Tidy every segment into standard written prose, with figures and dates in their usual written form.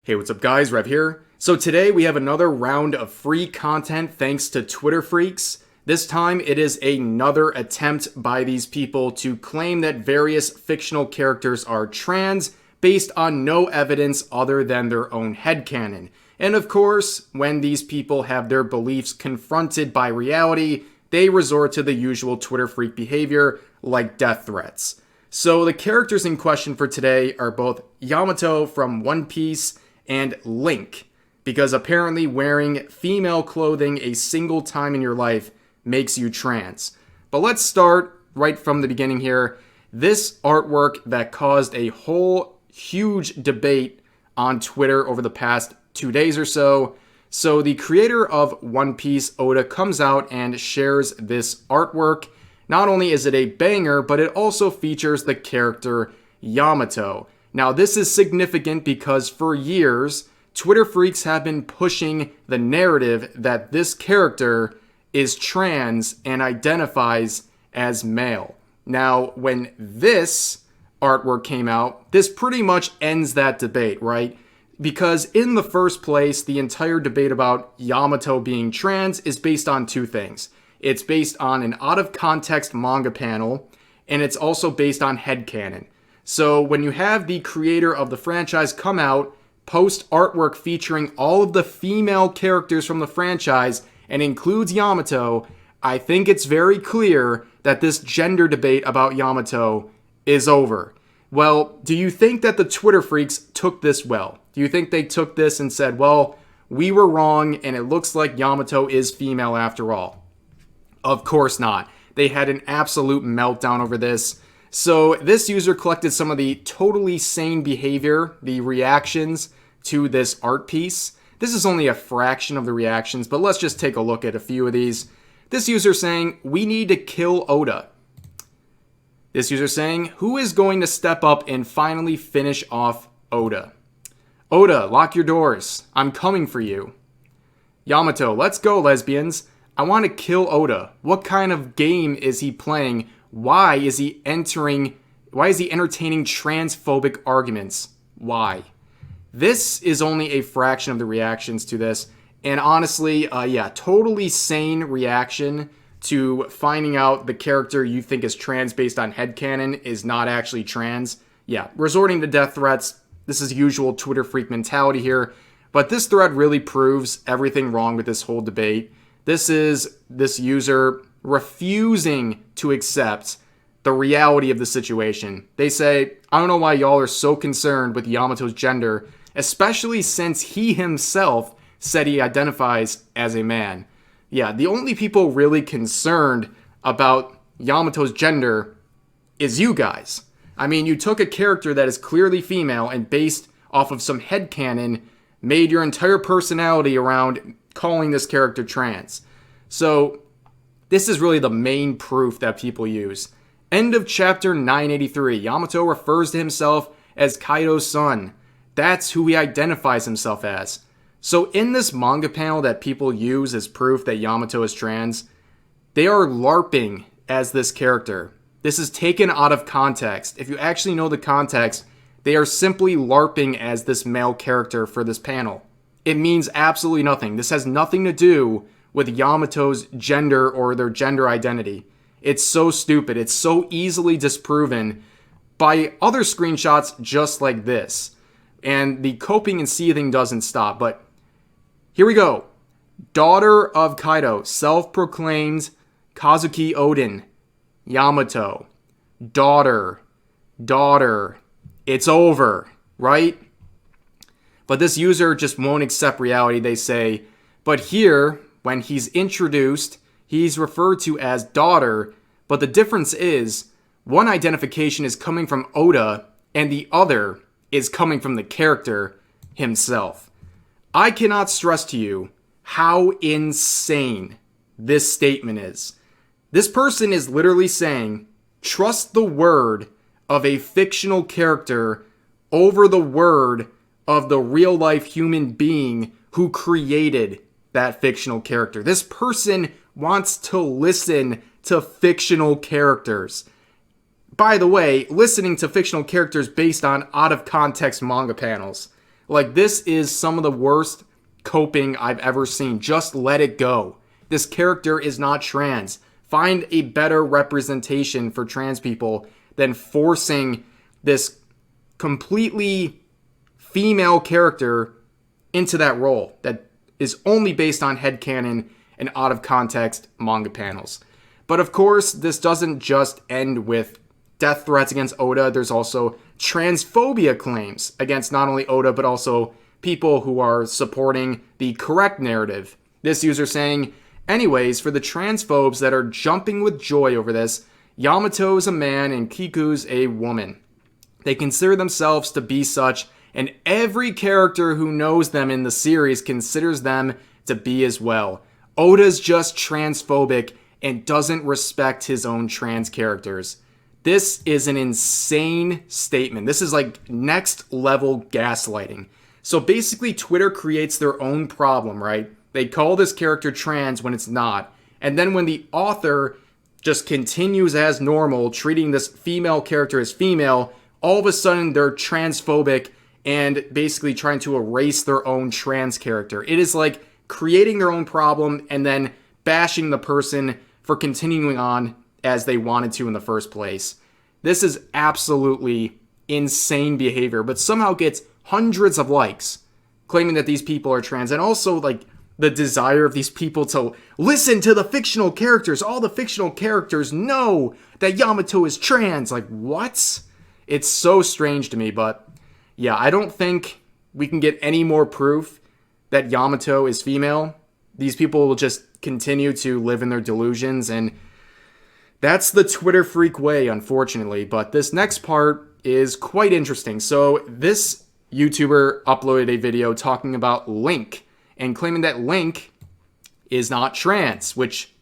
Hey, what's up guys, Rev here. So today we have another round of free content thanks to Twitter freaks. This time it is another attempt by these people to claim that various fictional characters are trans based on no evidence other than their own headcanon. And of course, when these people have their beliefs confronted by reality, they resort to the usual Twitter freak behavior like death threats. So the characters in question for today are both Yamato from One Piece and Link, because apparently wearing female clothing a single time in your life makes you trans. But let's start right from the beginning here. This artwork that caused a whole huge debate on Twitter over the past 2 days or so. So the creator of One Piece, Oda, comes out and shares this artwork. Not only is it a banger, but it also features the character Yamato. Now, this is significant because for years, Twitter freaks have been pushing the narrative that this character is trans and identifies as male. Now, when this artwork came out, this pretty much ends that debate, right? Because in the first place, the entire debate about Yamato being trans is based on two things. It's based on an out-of-context manga panel, and it's also based on headcanon. So when you have the creator of the franchise come out, post artwork featuring all of the female characters from the franchise and includes Yamato, I think it's very clear that this gender debate about Yamato is over. Well, do you think that the Twitter freaks took this well? Do you think they took this and said, well, we were wrong and it looks like Yamato is female after all? Of course not. They had an absolute meltdown over this. So this user collected some of the totally sane behavior, the reactions to this art piece. This is only a fraction of the reactions, but let's just take a look at a few of these. This user saying, we need to kill Oda. This user saying, who is going to step up and finally finish off Oda? Oda, lock your doors. I'm coming for you. Yamato, let's go, lesbians. I want to kill Oda. What kind of game is he playing? Why is he entertaining transphobic arguments? Why? This is only a fraction of the reactions to this. And honestly, totally sane reaction to finding out the character you think is trans based on headcanon is not actually trans. Yeah, resorting to death threats. This is usual Twitter freak mentality here. But this thread really proves everything wrong with this whole debate. This is this user refusing to accept the reality of the situation. They say, I don't know why y'all are so concerned with Yamato's gender, especially since he himself said he identifies as a man. Yeah, the only people really concerned about Yamato's gender is you guys. I mean, you took a character that is clearly female and based off of some headcanon, made your entire personality around calling this character trans. So this is really the main proof that people use. End of chapter 983. Yamato refers to himself as Kaido's son. That's who he identifies himself as. So in this manga panel that people use as proof that Yamato is trans, they are LARPing as this character. This is taken out of context. If you actually know the context, they are simply LARPing as this male character for this panel. It means absolutely nothing. This has nothing to do with Yamato's gender or their gender identity. It's so stupid. It's so easily disproven by other screenshots just like this. And the coping and seething doesn't stop. But here we go. Daughter of Kaido, self-proclaimed Kazuki Odin. Yamato. Daughter. It's over, right? But this user just won't accept reality. They say, but here, when he's introduced, he's referred to as daughter, but the difference is one identification is coming from Oda and the other is coming from the character himself. I cannot stress to you how insane this statement is. This person is literally saying, trust the word of a fictional character over the word of the real life human being who created that fictional character. This person wants to listen to fictional characters. By the way, listening to fictional characters based on out of context manga panels. Like, this is some of the worst coping I've ever seen. Just let it go. This character is not trans. Find a better representation for trans people than forcing this completely female character into that role that is only based on headcanon and out of context manga panels. But of course, this doesn't just end with death threats against Oda. There's also transphobia claims against not only Oda, but also people who are supporting the correct narrative. This user saying, anyways, for the transphobes that are jumping with joy over this, Yamato is a man and Kiku's a woman. They consider themselves to be such, and every character who knows them in the series considers them to be as well. Oda's just transphobic and doesn't respect his own trans characters. This is an insane statement. This is like next level gaslighting. So basically, Twitter creates their own problem, right? They call this character trans when it's not. And then when the author just continues as normal, treating this female character as female, all of a sudden they're transphobic and basically trying to erase their own trans character. It is like creating their own problem and then bashing the person for continuing on as they wanted to in the first place. This is absolutely insane behavior, but somehow gets hundreds of likes claiming that these people are trans, and also like the desire of these people to listen to the fictional characters. All the fictional characters know that Yamato is trans. Like, what? It's so strange to me, but yeah, I don't think we can get any more proof that Yamato is female. These people will just continue to live in their delusions, and that's the Twitter freak way, unfortunately. But this next part is quite interesting. So this YouTuber uploaded a video talking about Link and claiming that Link is not trans, which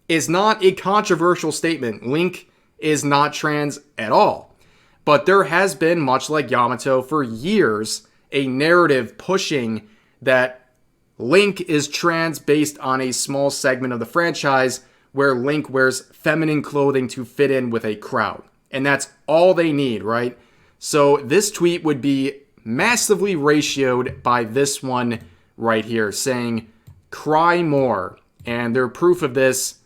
is not a controversial statement. Link is not trans at all. But there has been, much like Yamato, for years, a narrative pushing that Link is trans based on a small segment of the franchise where Link wears feminine clothing to fit in with a crowd. And that's all they need, right? So this tweet would be massively ratioed by this one right here, saying, cry more. And their proof of this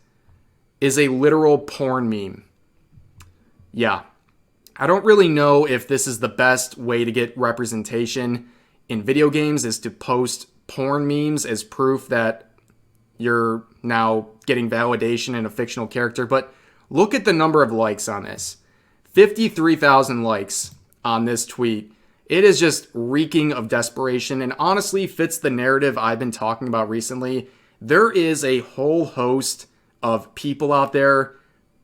is a literal porn meme. Yeah. I don't really know if this is the best way to get representation in video games, is to post porn memes as proof that you're now getting validation in a fictional character. But look at the number of likes on this. 53,000 likes on this tweet. It is just reeking of desperation and honestly fits the narrative I've been talking about recently. There is a whole host of people out there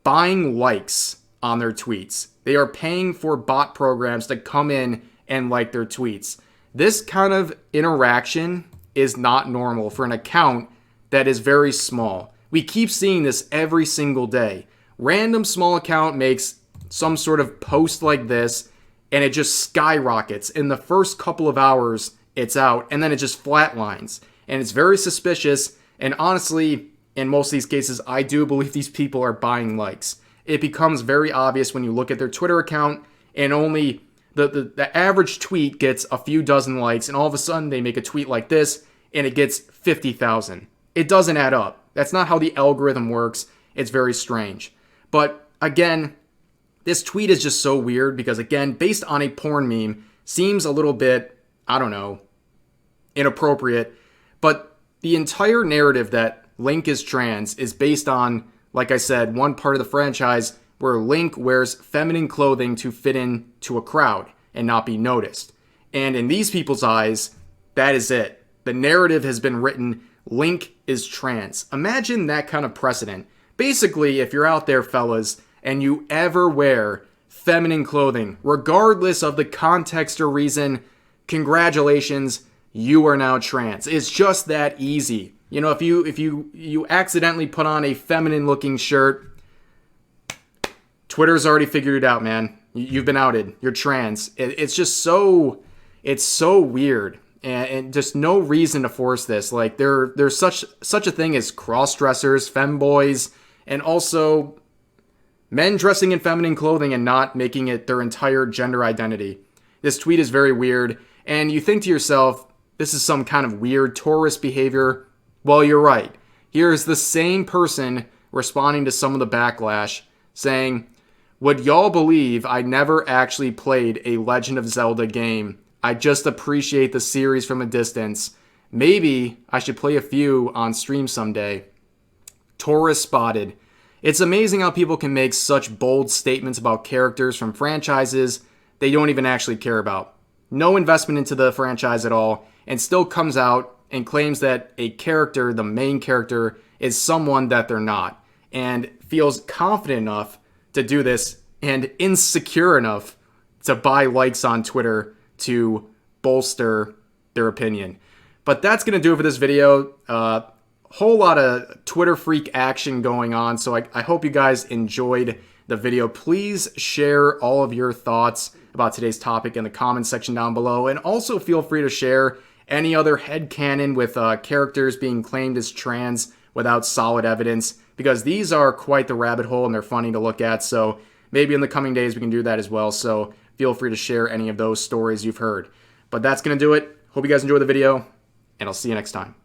buying likes on their tweets. They are paying for bot programs to come in and like their tweets. This kind of interaction is not normal for an account that is very small. We keep seeing this every single day. Random small account makes some sort of post like this, and it just skyrockets. In the first couple of hours, it's out, and then it just flatlines. And it's very suspicious, and honestly, in most of these cases, I do believe these people are buying likes. It becomes very obvious when you look at their Twitter account, and only the average tweet gets a few dozen likes, and all of a sudden they make a tweet like this, and it gets 50,000. It doesn't add up. That's not how the algorithm works. It's very strange. But again, this tweet is just so weird because, again, based on a porn meme, seems a little bit, I don't know, inappropriate. But the entire narrative that Link is trans is based on, like I said, one part of the franchise where Link wears feminine clothing to fit in to a crowd and not be noticed. And in these people's eyes, that is it. The narrative has been written, Link is trans. Imagine that kind of precedent. Basically, if you're out there, fellas, and you ever wear feminine clothing, regardless of the context or reason, congratulations, you are now trans. It's just that easy. You know, if you accidentally put on a feminine looking shirt, Twitter's already figured it out, man. You've been outed. You're trans. It's just so, it's so weird. And just no reason to force this. Like, there's such a thing as cross-dressers, femboys, and also men dressing in feminine clothing and not making it their entire gender identity. This tweet is very weird. And you think to yourself, this is some kind of weird tourist behavior. Well, you're right. Here's the same person responding to some of the backlash saying, would y'all believe I never actually played a Legend of Zelda game? I just appreciate the series from a distance. Maybe I should play a few on stream someday. Tourist spotted. It's amazing how people can make such bold statements about characters from franchises they don't even actually care about. No investment into the franchise at all, and still comes out and claims that a character, the main character, is someone that they're not, and feels confident enough to do this and insecure enough to buy likes on Twitter to bolster their opinion. But that's going to do it for this video. Whole lot of Twitter freak action going on, so I hope you guys enjoyed the video. Please share all of your thoughts about today's topic in the comments section down below, and also feel free to share any other headcanon with characters being claimed as trans without solid evidence, because these are quite the rabbit hole and they're funny to look at. So maybe in the coming days we can do that as well. So feel free to share any of those stories you've heard. But that's going to do it. Hope you guys enjoyed the video, and I'll see you next time.